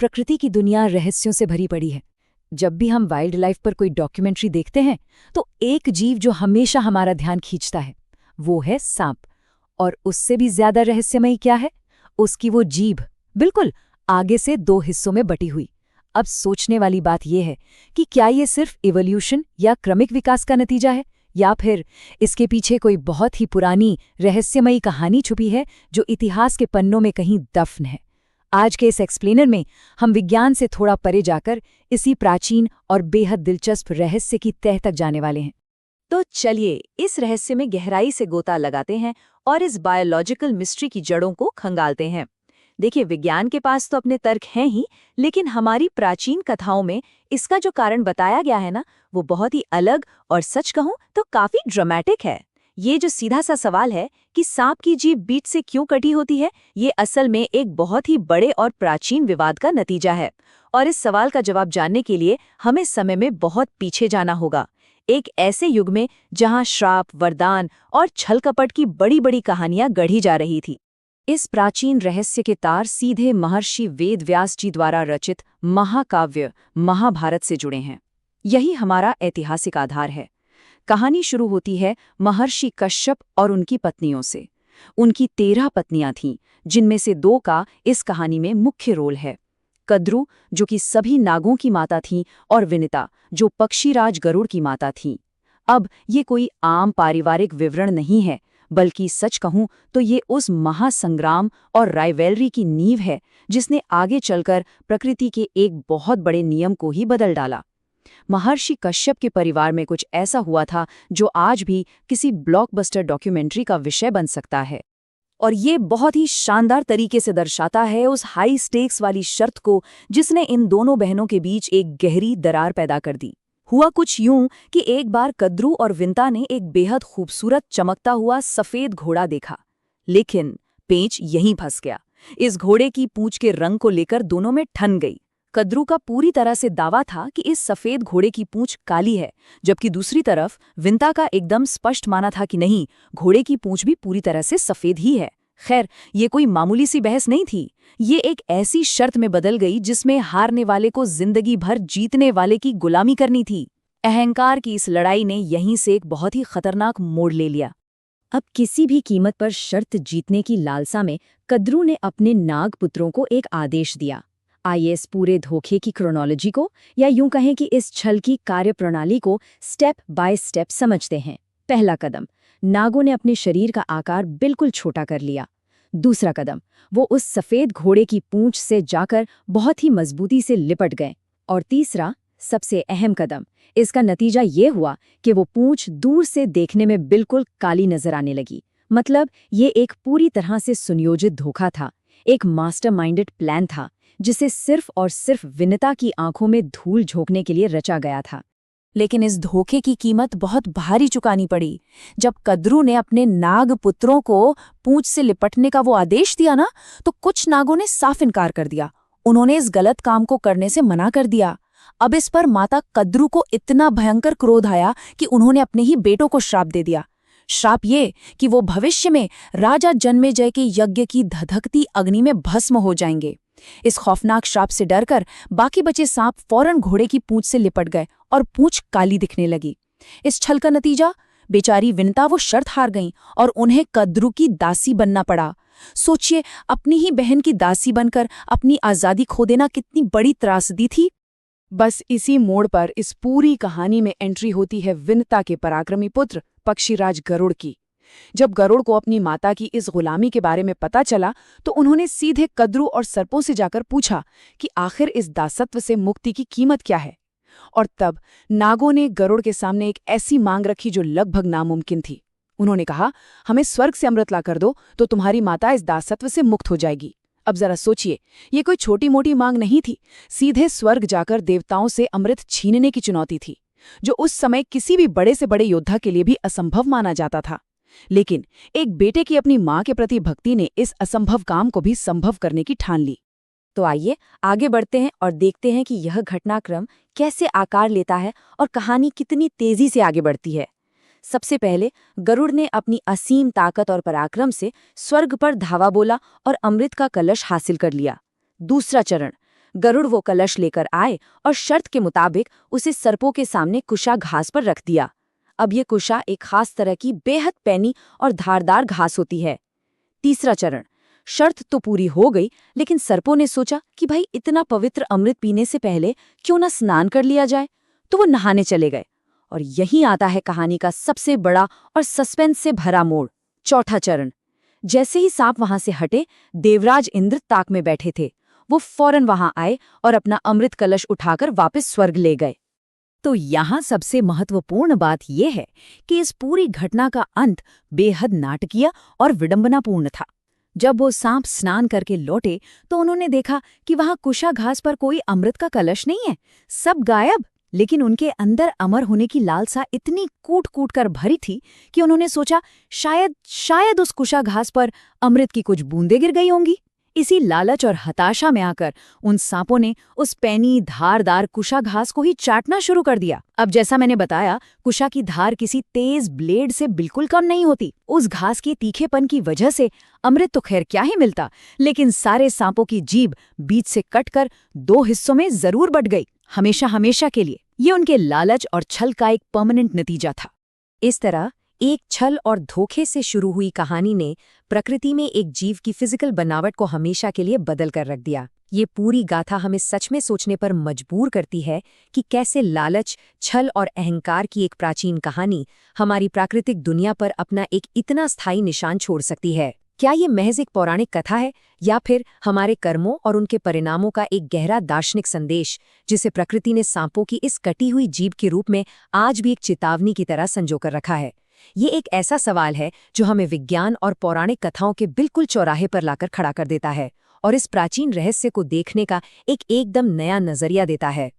प्रकृति की दुनिया रहस्यों से भरी पड़ी है। जब भी हम वाइल्ड लाइफ पर कोई डॉक्यूमेंट्री देखते हैं तो एक जीव जो हमेशा हमारा ध्यान खींचता है वो है सांप। और उससे भी ज्यादा रहस्यमयी क्या है? उसकी वो जीभ, बिल्कुल आगे से 2 हिस्सों में बटी हुई। अब सोचने वाली बात यह है कि क्या ये सिर्फ इवोल्यूशन या क्रमिक विकास का नतीजा है, या फिर इसके पीछे कोई बहुत ही पुरानी रहस्यमयी कहानी छुपी है जो इतिहास के पन्नों में कहीं दफन है। आज के इस एक्सप्लेनर में हम विज्ञान से थोड़ा परे जाकर इसी प्राचीन और बेहद दिलचस्प रहस्य की तह तक जाने वाले हैं। तो चलिए इस रहस्य में गहराई से गोता लगाते हैं और इस बायोलॉजिकल मिस्ट्री की जड़ों को खंगालते हैं। देखिए, विज्ञान के पास तो अपने तर्क हैं ही, लेकिन हमारी प्राचीन कथाओं में इसका जो कारण बताया गया है ना, वो बहुत ही अलग और सच कहूं तो काफी ड्रामेटिक है। ये जो सीधा सा सवाल है कि सांप की जीभ बीच से क्यों कटी होती है, ये असल में एक बहुत ही बड़े और प्राचीन विवाद का नतीजा है। और इस सवाल का जवाब जानने के लिए हमें समय में बहुत पीछे जाना होगा, एक ऐसे युग में जहां श्राप, वरदान और छल कपट की बड़ी बड़ी कहानियां गढ़ी जा रही थी। इस प्राचीन रहस्य के तार सीधे महर्षि वेद व्यास जी द्वारा रचित महाकाव्य महाभारत से जुड़े हैं। यही हमारा ऐतिहासिक आधार है। कहानी शुरू होती है महर्षि कश्यप और उनकी पत्नियों से। उनकी 13 पत्नियां थीं, जिनमें से 2 का इस कहानी में मुख्य रोल है। कद्रू, जो कि सभी नागों की माता थीं, और विनिता, जो पक्षीराज गरुड़ की माता थीं। अब ये कोई आम पारिवारिक विवरण नहीं है, बल्कि सच कहूं तो ये उस महासंग्राम और राइवलरी की नींव है जिसने आगे चलकर प्रकृति के एक बहुत बड़े नियम को ही बदल डाला। महर्षि कश्यप के परिवार में कुछ ऐसा हुआ था जो आज भी किसी ब्लॉकबस्टर डॉक्यूमेंट्री का विषय बन सकता है। और ये बहुत ही शानदार तरीके से दर्शाता है उस हाई स्टेक्स वाली शर्त को जिसने इन दोनों बहनों के बीच एक गहरी दरार पैदा कर दी। हुआ कुछ यूं कि एक बार कद्रू और विंता ने एक बेहद खूबसूरत चमकता हुआ सफेद घोड़ा देखा, लेकिन पेंच यहीं फंस गया। इस घोड़े की पूंछ के रंग को लेकर दोनों में ठन गई। कद्रू का पूरी तरह से दावा था कि इस सफेद घोड़े की पूंछ काली है, जबकि दूसरी तरफ विंता का एकदम स्पष्ट माना था कि नहीं, घोड़े की पूंछ भी पूरी तरह से सफेद ही है। खैर, ये कोई मामूली सी बहस नहीं थी। ये एक ऐसी शर्त में बदल गई जिसमें हारने वाले को जिंदगी भर जीतने वाले की गुलामी करनी थी। अहंकार की इस लड़ाई ने यहीं से एक बहुत ही खतरनाक मोड़ ले लिया। अब किसी भी कीमत पर शर्त जीतने की लालसा में कद्रू ने अपने नाग पुत्रों को एक आदेश दिया। आइए इस पूरे धोखे की क्रोनोलॉजी को, या यूं कहें कि इस छल की कार्यप्रणाली को स्टेप बाय स्टेप समझते हैं। पहला कदम, नागों ने अपने शरीर का आकार बिल्कुल छोटा कर लिया। दूसरा कदम, वो उस सफेद घोड़े की पूंछ से जाकर बहुत ही मजबूती से लिपट गए। और तीसरा, सबसे अहम कदम, इसका नतीजा ये हुआ कि वो पूंछ दूर से देखने में बिल्कुल काली नजर आने लगी। मतलब ये एक पूरी तरह से सुनियोजित धोखा था, एक मास्टरमाइंडेड प्लान था जिसे सिर्फ और सिर्फ विनिता की आंखों में धूल झोंकने के लिए रचा गया था। लेकिन इस धोखे की कीमत बहुत भारी चुकानी पड़ी। जब कद्रू ने अपने नाग पुत्रों को पूंछ से लिपटने का वो आदेश दिया ना, तो कुछ नागों ने साफ इनकार कर दिया। उन्होंने इस गलत काम को करने से मना कर दिया। अब इस पर माता कद्रू को इतना भयंकर क्रोध आया कि उन्होंने अपने ही बेटों को श्राप दे दिया। श्राप ये कि वो भविष्य में राजा जन्मेजय के यज्ञ की धधकती अग्नि में भस्म हो जाएंगे। इस खौफनाक श्राप से डरकर बाकी बचे सांप फौरन घोड़े की पूंछ से लिपट गए और पूंछ काली दिखने लगी। इस छल का नतीजा, बेचारी विनिता वो शर्त हार गईं और उन्हें कद्रू की दासी बनना पड़ा। सोचिए, अपनी ही बहन की दासी बनकर अपनी आजादी खो देना कितनी बड़ी त्रासदी थी। बस इसी मोड़ पर इस पूरी कहानी में एंट्री होती है विनिता के पराक्रमी पुत्र पक्षीराज गरुड़ की। जब गरुड़ को अपनी माता की इस गुलामी के बारे में पता चला तो उन्होंने सीधे कद्रू और सर्पों से जाकर पूछा कि आखिर इस दासत्व से मुक्ति की कीमत क्या है। और तब नागों ने गरुड़ के सामने एक ऐसी मांग रखी जो लगभग नामुमकिन थी। उन्होंने कहा, हमें स्वर्ग से अमृत ला कर दो तो तुम्हारी माता इस दासत्व से मुक्त हो जाएगी। अब जरा सोचिए, ये कोई छोटी मोटी मांग नहीं थी, सीधे स्वर्ग जाकर देवताओं से अमृत छीनने की चुनौती थी, जो उस समय किसी भी बड़े से बड़े योद्धा के लिए भी असंभव माना जाता था। लेकिन एक बेटे की अपनी मां के प्रति भक्ति ने इस असंभव काम को भी संभव करने की ठान ली। तो आइए आगे बढ़ते हैं और देखते हैं कि यह घटनाक्रम कैसे आकार लेता है और कहानी कितनी तेजी से आगे बढ़ती है। सबसे पहले गरुड़ ने अपनी असीम ताकत और पराक्रम से स्वर्ग पर धावा बोला और अमृत का कलश हासिल कर लिया। दूसरा चरण, गरुड़ वो कलश लेकर आए और शर्त के मुताबिक उसे सर्पों के सामने कुशा घास पर रख दिया। अब ये कुशा एक खास तरह की बेहद पैनी और धारदार घास होती है। तीसरा चरण। शर्त तो पूरी हो गई, लेकिन सर्पों ने सोचा कि भाई इतना पवित्र अमृत पीने से पहले क्यों ना स्नान कर लिया जाए, तो वो नहाने चले गए। और यहीं आता है कहानी का सबसे बड़ा और सस्पेंस से भरा मोड़। चौथा चरण। जैसे ही सांप वहां से हटे, देवराज इंद्र ताक में बैठे थे। वो फौरन वहां आए और अपना अमृत कलश उठाकर वापस स्वर्ग ले गए। तो यहाँ सबसे महत्वपूर्ण बात यह है कि इस पूरी घटना का अंत बेहद नाटकीय और विडंबनापूर्ण था। जब वो सांप स्नान करके लौटे तो उन्होंने देखा कि वहां कुशा घास पर कोई अमृत का कलश नहीं है, सब गायब। लेकिन उनके अंदर अमर होने की लालसा इतनी कूट कूट कर भरी थी कि उन्होंने सोचा शायद उस कुशा घास पर अमृत की कुछ बूंदें गिर गई होंगी। इसी लालच और हताशा में आकर उन सांपों ने उस पैनी धारदार कुशा घास को ही चाटना शुरू कर दिया। अब जैसा मैंने बताया, कुशा की धार किसी तेज ब्लेड से बिल्कुल कम नहीं होती। उस घास के तीखेपन की वजह से अमृत तो खैर क्या ही मिलता, लेकिन सारे सांपों की जीभ बीच से कटकर 2 हिस्सों में जरूर बट गई, हमेशा हमेशा के लिए। ये उनके लालच और छल का एक परमानेंट नतीजा था। इस तरह एक छल और धोखे से शुरू हुई कहानी ने प्रकृति में एक जीव की फिजिकल बनावट को हमेशा के लिए बदल कर रख दिया। ये पूरी गाथा हमें सच में सोचने पर मजबूर करती है कि कैसे लालच, छल और अहंकार की एक प्राचीन कहानी हमारी प्राकृतिक दुनिया पर अपना एक इतना स्थायी निशान छोड़ सकती है। क्या ये महज एक पौराणिक कथा है, या फिर हमारे कर्मों और उनके परिणामों का एक गहरा दार्शनिक संदेश, जिसे प्रकृति ने सांपों की इस कटी हुई जीभ के रूप में आज भी एक चेतावनी की तरह संजोकर रखा है? ये एक ऐसा सवाल है जो हमें विज्ञान और पौराणिक कथाओं के बिल्कुल चौराहे पर लाकर खड़ा कर देता है और इस प्राचीन रहस्य को देखने का एक एकदम नया नजरिया देता है।